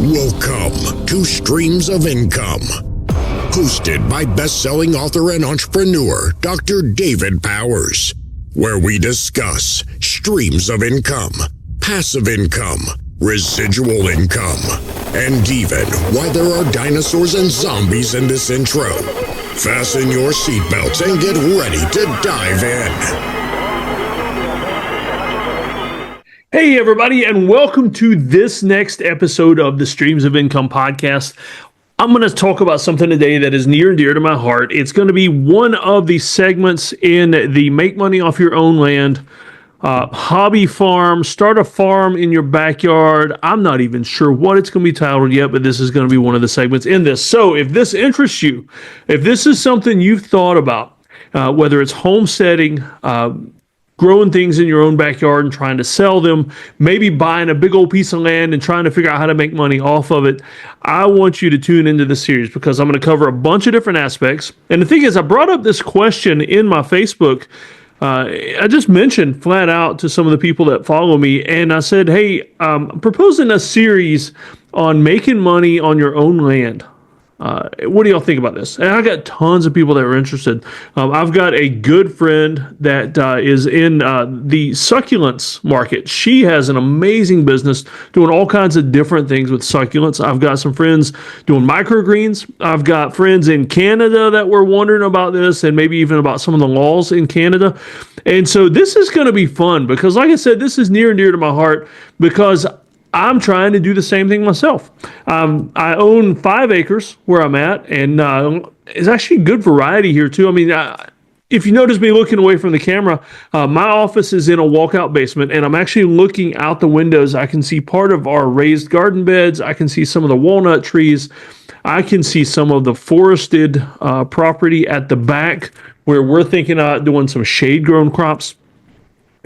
Welcome to Streams of Income, hosted by best-selling author and entrepreneur Dr. David Powers, where we discuss streams of income, passive income, residual income, and even why there are dinosaurs and zombies in this intro. Fasten your seatbelts and get ready to dive in. Hey everybody, and welcome to this next episode of the Streams of Income podcast. I'm going to talk about something today that is near and dear to my heart. It's going to be one of the segments in the Make Money Off Your Own Land hobby farm, start a farm in your backyard. I'm not even sure what it's going to be titled yet, but this is going to be one of the segments in this. So if this interests you, if this is something you've thought about, whether it's homesteading, growing things in your own backyard and trying to sell them, maybe buying a big old piece of land and trying to figure out how to make money off of it, I want you to tune into this series because I'm going to cover a bunch of different aspects. And the thing is, I brought up this question in my Facebook. I just mentioned flat out to some of the people that follow me, and I said, hey, I'm proposing a series on making money on your own land. What do y'all think about this? And I got tons of people that were interested. I've got a good friend that is in the succulents market. She has an amazing business doing all kinds of different things with succulents. I've got some friends doing microgreens. I've got friends in Canada that were wondering about this and maybe even about some of the laws in Canada. And so this is going to be fun because, like I said, this is near and dear to my heart because I'm trying to do the same thing myself. I own 5 acres where I'm at, and it's actually good variety here too. I mean, if you notice me looking away from the camera, my office is in a walkout basement, and I'm actually looking out the windows. I can see part of our raised garden beds. I can see some of the walnut trees. I can see some of the forested property at the back where we're thinking about doing some shade-grown crops.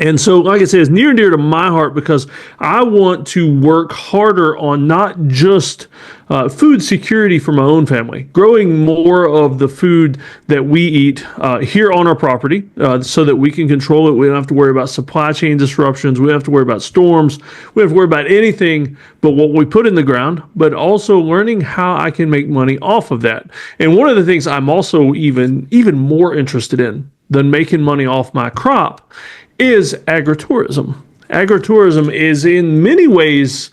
And so, like I said, it's near and dear to my heart because I want to work harder on not just food security for my own family, growing more of the food that we eat here on our property so that we can control it. We don't have to worry about supply chain disruptions. We don't have to worry about storms. We don't have to worry about anything but what we put in the ground, but also learning how I can make money off of that. And one of the things I'm also even more interested in than making money off my crop is agritourism. Agritourism is in many ways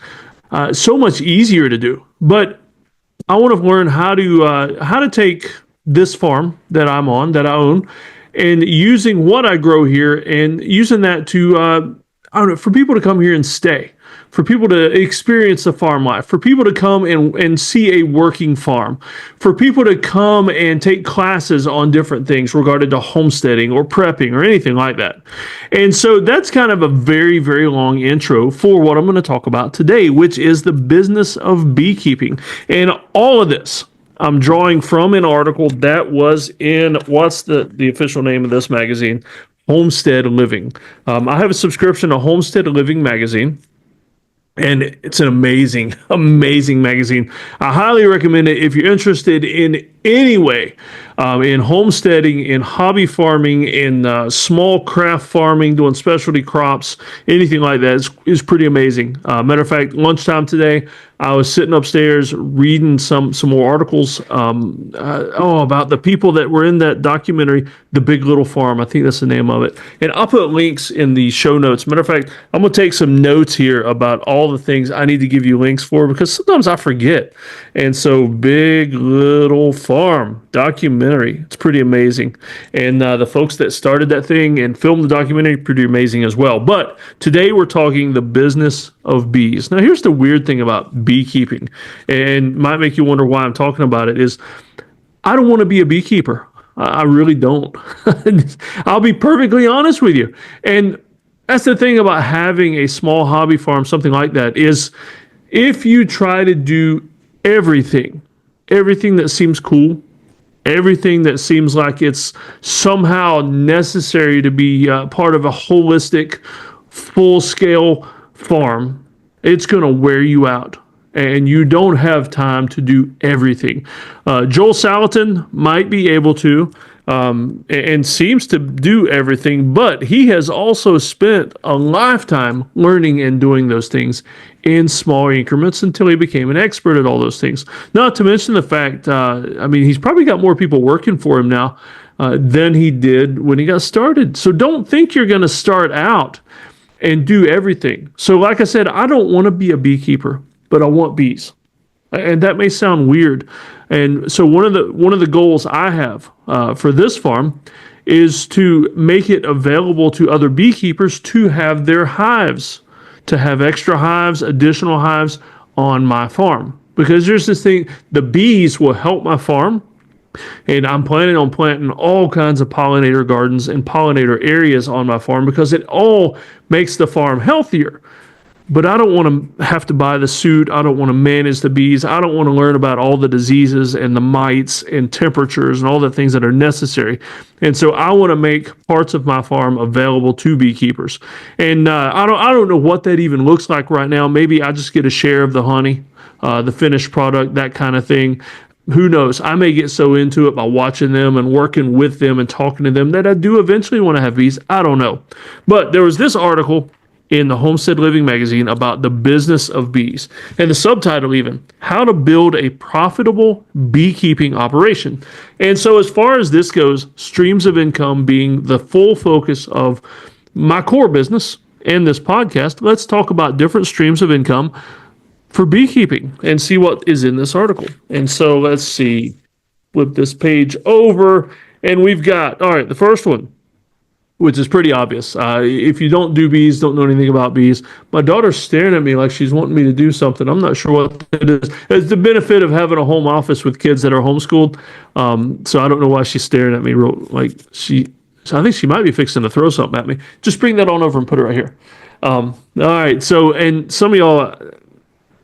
so much easier to do, but I want to learn how to take this farm that I'm on, that I own, and using what I grow here and using that to, I don't know, for people to come here and stay, for people to experience the farm life, for people to come and see a working farm, for people to come and take classes on different things regarding to homesteading or prepping or anything like that. And so that's kind of a very, very long intro for what I'm going to talk about today, which is the business of beekeeping. And all of this I'm drawing from an article that was in, what's the official name of this magazine? Homestead Living. I have a subscription to Homestead Living magazine. And it's an amazing, amazing magazine. I highly recommend it if you're interested in any way in homesteading, in hobby farming, in small craft farming, doing specialty crops, anything like that is pretty amazing. Matter of fact, lunchtime today, I was sitting upstairs reading some more articles about the people that were in that documentary, The Big Little Farm. I think that's the name of it. And I'll put links in the show notes. Matter of fact, I'm going to take some notes here about all the things I need to give you links for because sometimes I forget. And so Big Little Farm documentary. It's pretty amazing. And the folks that started that thing and filmed the documentary, pretty amazing as well. But today we're talking the business of bees. Now, here's the weird thing about beekeeping, and might make you wonder why I'm talking about it, is I don't want to be a beekeeper. I really don't. I'll be perfectly honest with you. And that's the thing about having a small hobby farm, something like that, is if you try to do everything that seems cool, everything that seems like it's somehow necessary to be part of a holistic, full-scale farm, it's going to wear you out. and you don't have time to do everything. Joel Salatin might be able to, and seems to do everything, but he has also spent a lifetime learning and doing those things in small increments until he became an expert at all those things. Not to mention the fact, he's probably got more people working for him now than he did when he got started. So don't think you're going to start out and do everything. So like I said, I don't want to be a beekeeper, but I want bees. And that may sound weird. And so one of the goals I have for this farm is to make it available to other beekeepers to have their hives, to have extra hives, additional hives on my farm. Because there's this thing, the bees will help my farm. And I'm planning on planting all kinds of pollinator gardens and pollinator areas on my farm because it all makes the farm healthier. But I don't want to have to buy the suit. I don't want to manage the bees. I don't want to learn about all the diseases and the mites and temperatures and all the things that are necessary. And so I want to make parts of my farm available to beekeepers. And I don't know what that even looks like right now. Maybe I just get a share of the honey, the finished product, that kind of thing. Who knows? I may get so into it by watching them and working with them and talking to them that I do eventually want to have bees. I don't know. But there was this article in the Homestead Living magazine about the business of bees. And the subtitle even, How to Build a Profitable Beekeeping Operation. And so as far as this goes, streams of income being the full focus of my core business and this podcast, let's talk about different streams of income for beekeeping and see what is in this article. And so let's see, flip this page over, and we've got, all right, the first one, which is pretty obvious. If you don't do bees, don't know anything about bees, my daughter's staring at me like she's wanting me to do something. I'm not sure what it is. It's the benefit of having a home office with kids that are homeschooled. So I don't know why she's staring at me so I think she might be fixing to throw something at me. Just bring that on over and put it right here. All right. So, and some of y'all,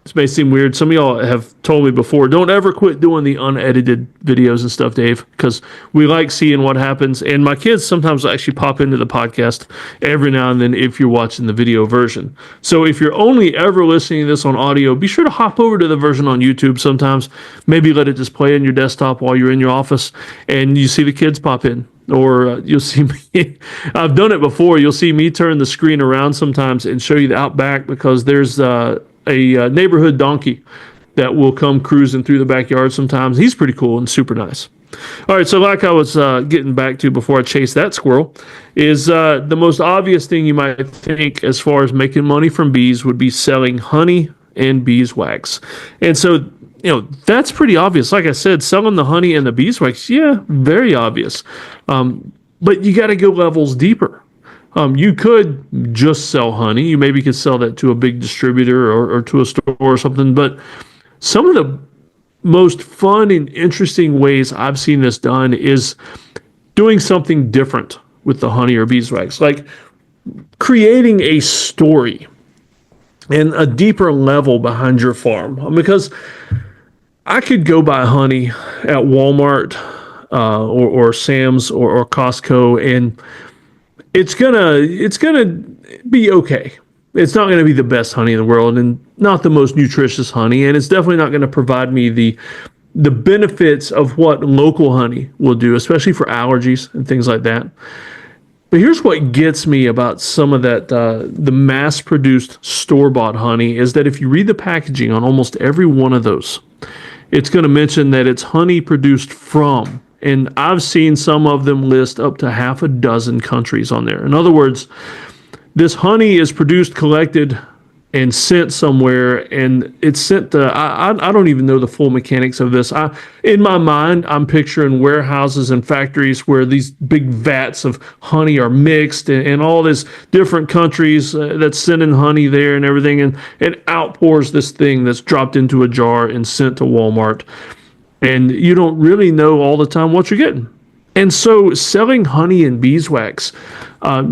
this may seem weird. Some of y'all have told me before, don't ever quit doing the unedited videos and stuff, Dave, because we like seeing what happens. And my kids sometimes actually pop into the podcast every now and then if you're watching the video version. So if you're only ever listening to this on audio, be sure to hop over to the version on YouTube sometimes. Maybe let it just play in your desktop while you're in your office and you see the kids pop in. Or you'll see me, I've done it before, you'll see me turn the screen around sometimes and show you the out back because there's a neighborhood donkey that will come cruising through the backyard sometimes. He's pretty cool and super nice. All right, so like I was getting back to before I chased that squirrel, is the most obvious thing you might think as far as making money from bees would be selling honey and beeswax. And so, that's pretty obvious. Like I said, selling the honey and the beeswax, yeah, very obvious. But you got to go levels deeper. You could just sell honey. You maybe could sell that to a big distributor or to a store or something. But some of the most fun and interesting ways I've seen this done is doing something different with the honey or beeswax, like creating a story and a deeper level behind your farm. Because I could go buy honey at Walmart or Sam's or Costco, and it's gonna be okay. It's not gonna be the best honey in the world, and not the most nutritious honey, and it's definitely not gonna provide me the benefits of what local honey will do, especially for allergies and things like that. But here's what gets me about some of that, the mass-produced store-bought honey, is that if you read the packaging on almost every one of those, it's going to mention that it's honey produced from, and I've seen some of them list up to half a dozen countries on there. In other words, this honey is produced, collected, and sent somewhere, and it's sent to, I don't even know the full mechanics of this. In my mind, I'm picturing warehouses and factories where these big vats of honey are mixed and all these different countries that's sending honey there and everything, and it outpours this thing that's dropped into a jar and sent to Walmart. And you don't really know all the time what you're getting. And so selling honey and beeswax,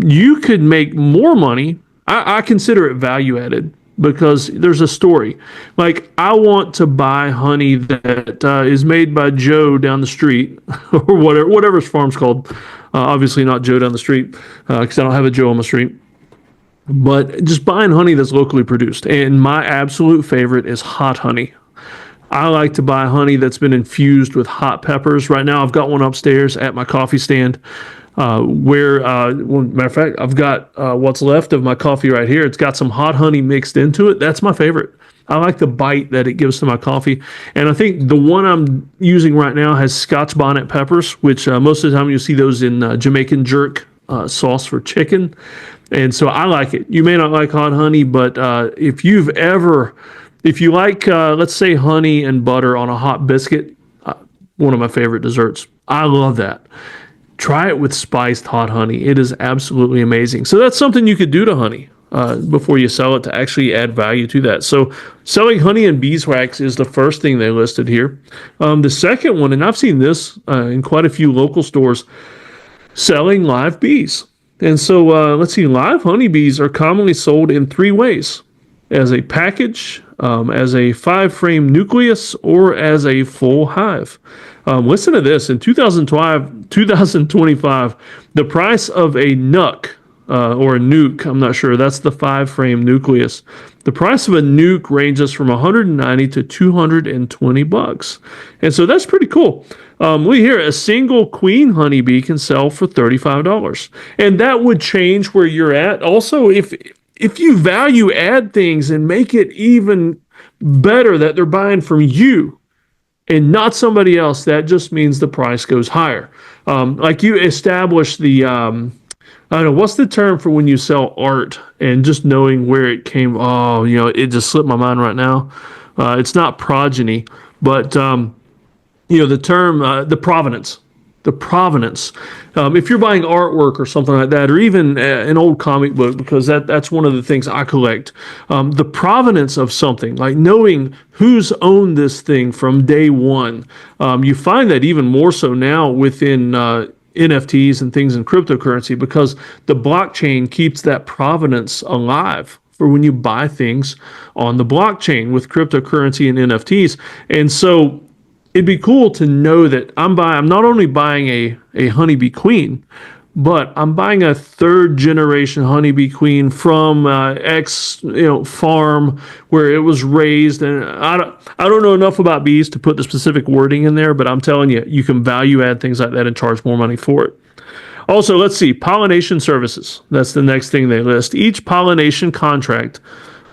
you could make more money. I consider it value added because there's a story. Like, I want to buy honey that is made by Joe down the street or whatever his farm's called. Obviously not Joe down the street because I don't have a Joe on my street. but just buying honey that's locally produced. And my absolute favorite is hot honey. I like to buy honey that's been infused with hot peppers. Right now, I've got one upstairs at my coffee stand. Well, matter of fact, I've got what's left of my coffee right here. It's got some hot honey mixed into it. That's my favorite. I like the bite that it gives to my coffee. And I think the one I'm using right now has Scotch bonnet peppers, which most of the time you'll see those in Jamaican jerk sauce for chicken. And so I like it. You may not like hot honey, but if you like, let's say, honey and butter on a hot biscuit, one of my favorite desserts. I love that. Try it with spiced hot honey. It is absolutely amazing. So that's something you could do to honey before you sell it to actually add value to that. So selling honey and beeswax is the first thing they listed here. The second one, and I've seen this in quite a few local stores, selling live bees. And so let's see, live honeybees are commonly sold in three ways: as a package, as a 5-frame nucleus, or as a full hive. Listen to this. In 2025, the price of a nuc or a nuke, I'm not sure, that's the 5-frame nucleus. The price of a nuke ranges from 190 to 220 bucks. And so that's pretty cool. We hear a single queen honeybee can sell for $35. And that would change where you're at. Also, if you value add things and make it even better that they're buying from you and not somebody else, that just means the price goes higher. Like you establish the, I don't know, what's the term for when you sell art and just knowing where it came? Oh, it just slipped my mind right now. It's not progeny, but, the term, the provenance. The provenance. If you're buying artwork or something like that, or even an old comic book, because that's one of the things I collect, the provenance of something, like knowing who's owned this thing from day one. You find that even more so now within NFTs and things in cryptocurrency, because the blockchain keeps that provenance alive for when you buy things on the blockchain with cryptocurrency and NFTs. And so it'd be cool to know that I'm not only buying a honeybee queen, but I'm buying a third generation honeybee queen from X farm where it was raised. And I don't know enough about bees to put the specific wording in there, but I'm telling you, you can value add things like that and charge more money for it. Also, let's see, pollination services. That's the next thing they list. Each pollination contract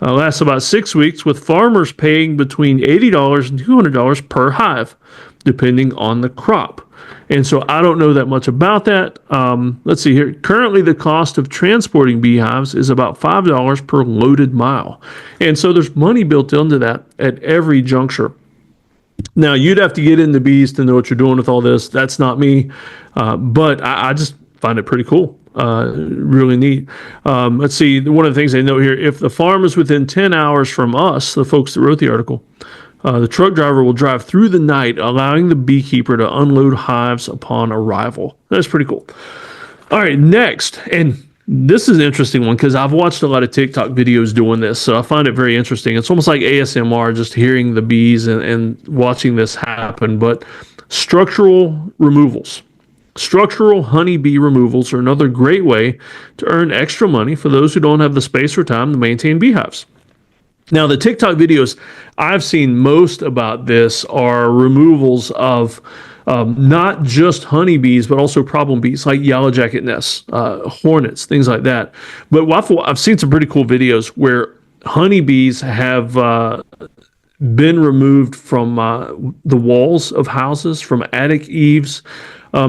lasts about 6 weeks, with farmers paying between $80 and $200 per hive, depending on the crop. And so I don't know that much about that. Let's see here. Currently, the cost of transporting beehives is about $5 per loaded mile. And so there's money built into that at every juncture. Now, you'd have to get into bees to know what you're doing with all this. That's not me. But I just find it pretty cool. Really neat. Let's see. One of the things they note here, if the farm is within 10 hours from us, the folks that wrote the article, the truck driver will drive through the night, allowing the beekeeper to unload hives upon arrival. That's pretty cool. All right, next. And this is an interesting one because I've watched a lot of TikTok videos doing this, so I find it very interesting. It's almost like ASMR, just hearing the bees and watching this happen. But structural removals. Structural honeybee removals are another great way to earn extra money for those who don't have the space or time to maintain beehives. Now, the TikTok videos I've seen most about this are removals of not just honeybees, but also problem bees like yellow jacket nests, hornets, things like that. But I've seen some pretty cool videos where honeybees have been removed from the walls of houses, from attic eaves.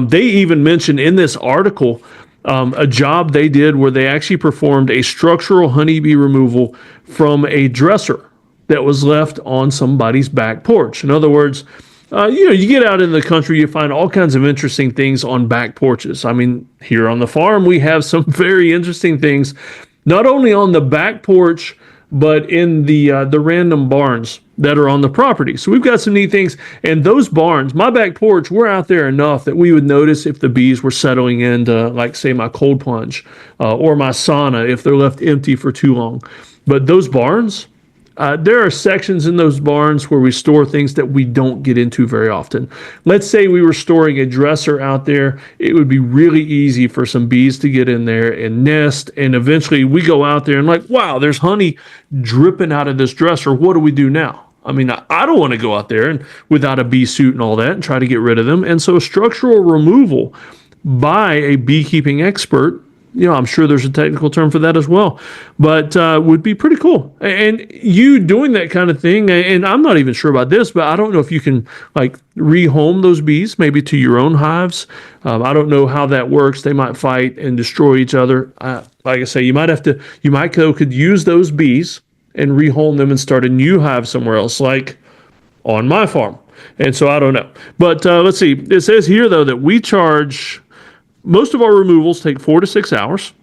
They even mentioned in this article a job they did where they actually performed a structural honeybee removal from a dresser that was left on somebody's back porch. In other words, you get out in the country, you find all kinds of interesting things on back porches. I mean, here on the farm, we have some very interesting things, not only on the back porch, but in the random barns that are on the property. So we've got some neat things. And those barns, my back porch, we're out there enough that we would notice if the bees were settling into, like, say, my cold plunge or my sauna if they're left empty for too long. But those barns, there are sections in those barns where we store things that we don't get into very often. Let's say we were storing a dresser out there. It would be really easy for some bees to get in there and nest. And eventually we go out there and like, wow, there's honey dripping out of this dresser. What do we do now? I mean, I don't want to go out there and without a bee suit and all that and try to get rid of them. And so structural removal by a beekeeping expert, I'm sure there's a technical term for that as well, but would be pretty cool. And you doing that kind of thing, and I'm not even sure about this, but I don't know if you can like rehome those bees maybe to your own hives. I don't know how that works. They might fight and destroy each other. Like I say, you might could use those bees and rehome them and start a new hive somewhere else, like on my farm. And so I don't know. But let's see. It says here, though, that we charge, most of our removals take 4 to 6 hours.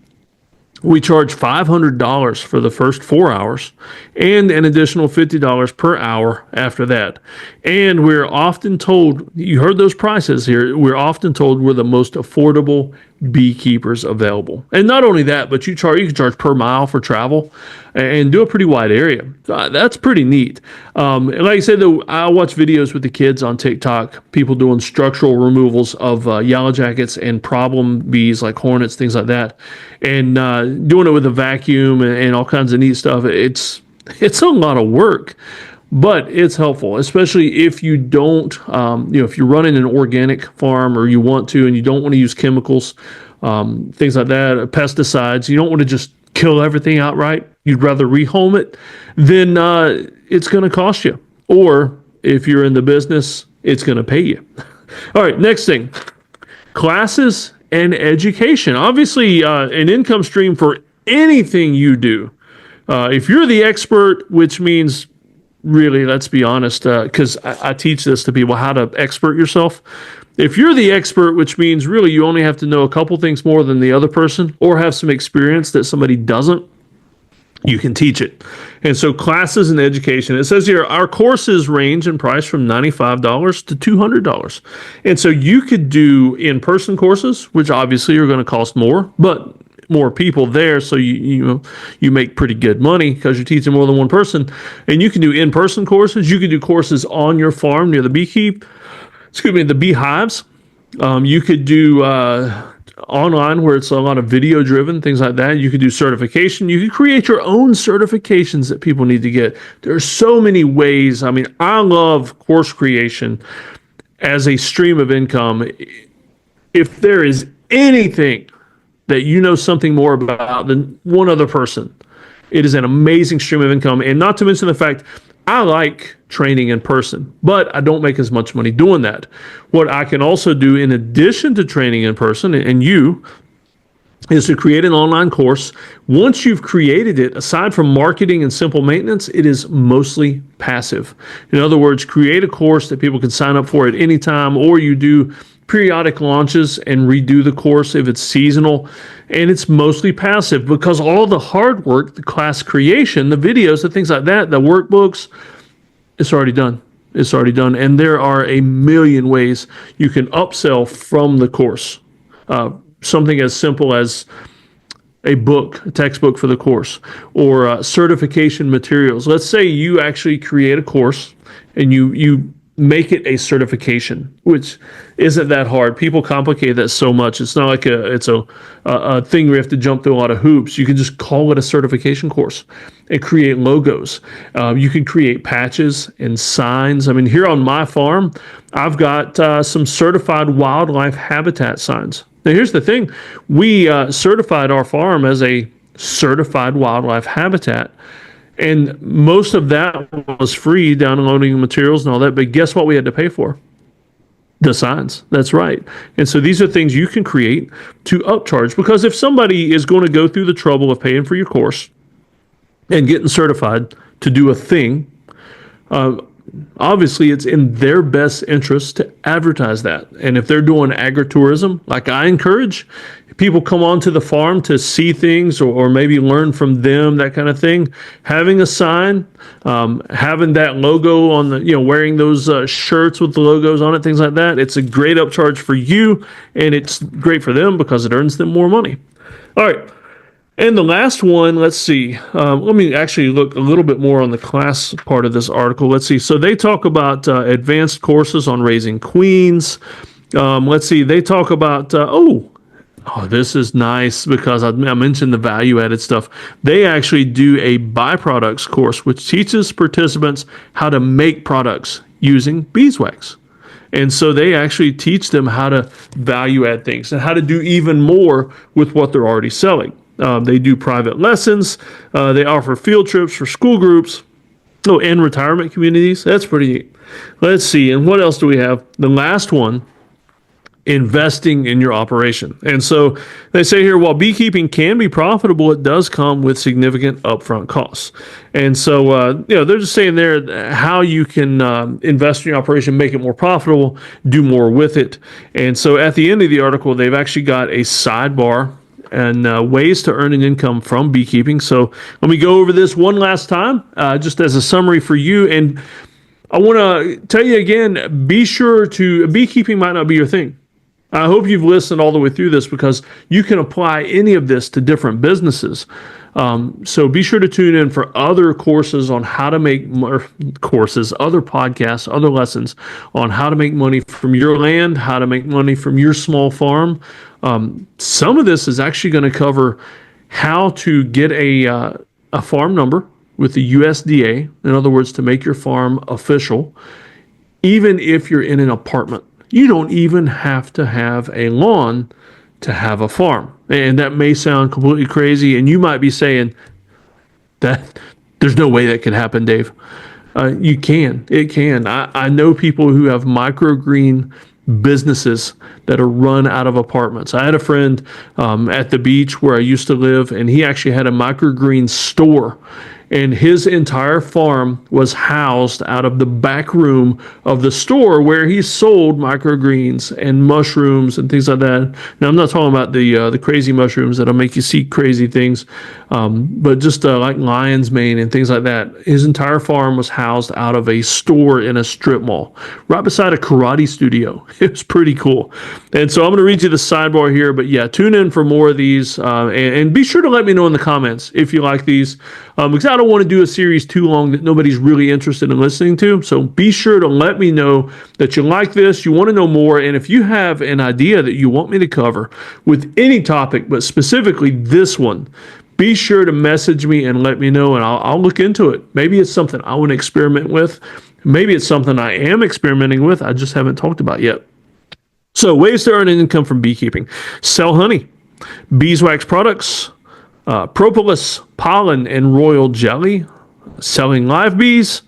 We charge $500 for the first 4 hours and an additional $50 per hour after that. And we're often told, you heard those prices here, we're often told we're the most affordable beekeepers available. And not only that, but you can charge per mile for travel and do a pretty wide area. That's pretty neat. And like I said, though, I watch videos with the kids on TikTok, people doing structural removals of yellow jackets and problem bees like hornets, things like that, and doing it with a vacuum and all kinds of neat stuff. It's a lot of work, but it's helpful, especially if you don't, if you're running an organic farm or you want to, and you don't want to use chemicals, things like that, pesticides. You don't want to just kill everything outright. You'd rather rehome it. Then it's going to cost you. Or if you're in the business, it's going to pay you. All right, next thing, classes and education. Obviously, an income stream for anything you do. If you're the expert, which means really, let's be honest, because I teach this to people, how to expert yourself. If you're the expert, which means really you only have to know a couple things more than the other person or have some experience that somebody doesn't, you can teach it. And so classes and education, it says here, our courses range in price from $95 to $200. And so you could do in-person courses, which obviously are going to cost more, but more people there, so you make pretty good money because you're teaching more than one person. And you can do in-person courses. You can do courses on your farm near the the beehives. You could do online where it's a lot of video driven, things like that. You could do certification. You could create your own certifications that people need to get. There's so many ways. I mean, I love course creation as a stream of income. If there is anything that you know something more about than one other person, it is an amazing stream of income. And not to mention the fact, I like training in person, but I don't make as much money doing that. What I can also do in addition to training in person, and you, is to create an online course. Once you've created it, aside from marketing and simple maintenance, it is mostly passive. In other words, create a course that people can sign up for at any time, or you do periodic launches and redo the course if it's seasonal. And it's mostly passive because all the hard work, the class creation, the videos, the things like that, the workbooks, it's already done. It's already done. And there are a million ways you can upsell from the course. Something as simple as a book, a textbook for the course, or certification materials. Let's say you actually create a course and you make it a certification, which isn't that hard. People complicate that so much. It's not like it's a thing where you have to jump through a lot of hoops. You can just call it a certification course and create logos. You can create patches and signs. I mean, here on my farm, I've got some certified wildlife habitat signs. Now, here's the thing. We certified our farm as a certified wildlife habitat. And most of that was free, downloading materials and all that. But guess what we had to pay for? The signs. That's right. And so these are things you can create to upcharge. Because if somebody is going to go through the trouble of paying for your course and getting certified to do a thing, obviously it's in their best interest to advertise that. And if they're doing agritourism, like I encourage, people come onto the farm to see things or maybe learn from them, that kind of thing. Having a sign, having that logo on the, wearing those shirts with the logos on it, things like that. It's a great upcharge for you, and it's great for them because it earns them more money. All right. And the last one, let's see. Let me actually look a little bit more on the class part of this article. Let's see. So they talk about advanced courses on raising queens. Let's see. They talk about, this is nice because I mentioned the value added stuff. They actually do a byproducts course, which teaches participants how to make products using beeswax. And so they actually teach them how to value add things and how to do even more with what they're already selling. They do private lessons. They offer field trips for school groups. Oh, and retirement communities. That's pretty neat. Let's see. And what else do we have? The last one, investing in your operation. And so they say here, while beekeeping can be profitable, it does come with significant upfront costs. And so, they're just saying there how you can invest in your operation, make it more profitable, do more with it. And so at the end of the article, they've actually got a sidebar and ways to earn an income from beekeeping. So let me go over this one last time, just as a summary for you. And I want to tell you again, be sure to, beekeeping might not be your thing. I hope you've listened all the way through this because you can apply any of this to different businesses. So be sure to tune in for other courses on how to make courses, other podcasts, other lessons on how to make money from your land, how to make money from your small farm. Some of this is actually going to cover how to get a farm number with the USDA. In other words, to make your farm official, even if you're in an apartment. You don't even have to have a lawn to have a farm. And that may sound completely crazy, and you might be saying that there's no way that could happen, Dave. You can. It can. I know people who have microgreen businesses that are run out of apartments. I had a friend at the beach where I used to live, and he actually had a microgreen store. And his entire farm was housed out of the back room of the store where he sold microgreens and mushrooms and things like that. Now, I'm not talking about the crazy mushrooms that'll make you see crazy things, but just like lion's mane and things like that. His entire farm was housed out of a store in a strip mall, right beside a karate studio. It was pretty cool. And so I'm going to read you the sidebar here, but yeah, tune in for more of these, and be sure to let me know in the comments if you like these, because I don't want to do a series too long that nobody's really interested in listening to. So be sure to let me know that you like this, you want to know more, and if you have an idea that you want me to cover with any topic, but specifically this one, be sure to message me and let me know, and I'll look into it. Maybe it's something I want to experiment with. Maybe it's something I am experimenting with, I just haven't talked about yet. So ways to earn an income from beekeeping. Sell honey, beeswax products, propolis, pollen, and royal jelly, selling live bees,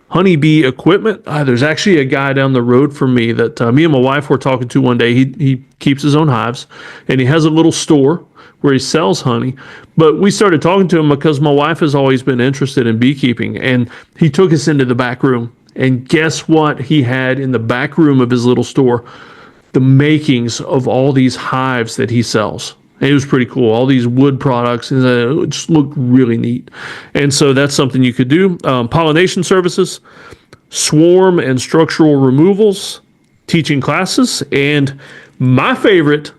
honeybee equipment. There's actually a guy down the road from me that me and my wife were talking to one day. He keeps his own hives, and he has a little store where he sells honey. But we started talking to him because my wife has always been interested in beekeeping, and he took us into the back room. And guess what he had in the back room of his little store? The makings of all these hives that he sells. It was pretty cool. All these wood products, and it just looked really neat. And so that's something you could do. Pollination services, swarm and structural removals, teaching classes, and my favorite,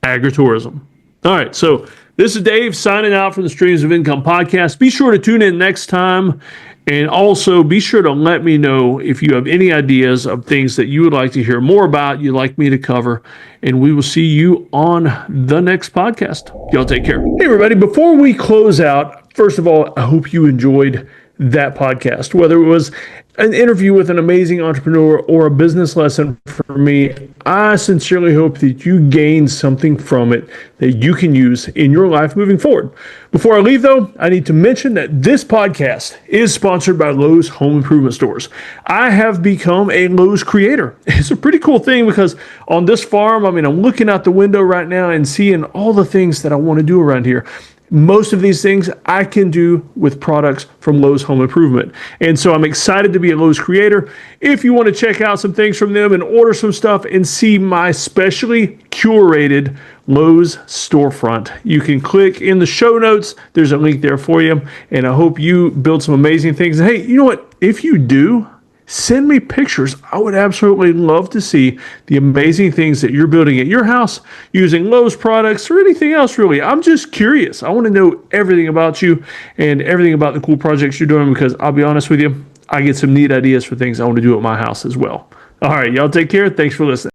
agritourism. All right, so this is Dave signing out from the Streams of Income podcast. Be sure to tune in next time. And also be sure to let me know if you have any ideas of things that you would like to hear more about, you'd like me to cover. And we will see you on the next podcast. Y'all take care. Hey, everybody. Before we close out, first of all, I hope you enjoyed that podcast, whether it was an interview with an amazing entrepreneur or a business lesson for me. I sincerely hope that you gain something from it that you can use in your life moving forward. Before I leave, though, I need to mention that this podcast is sponsored by Lowe's Home Improvement Stores. I have become a Lowe's creator. It's a pretty cool thing because on this farm, I'm looking out the window right now and seeing all the things that I want to do around here. Most of these things I can do with products from Lowe's Home Improvement. And so I'm excited to be a Lowe's creator. If you want to check out some things from them and order some stuff and see my specially curated Lowe's storefront, you can click in the show notes. There's a link there for you. And I hope you build some amazing things. And hey, you know what? If you do, Send me pictures. I would absolutely love to see the amazing things that you're building at your house using Lowe's products or anything else, really. I'm just curious. I want to know everything about you and everything about the cool projects you're doing, because I'll be honest with you, I get some neat ideas for things I want to do at my house as well. All right, y'all take care. Thanks for listening.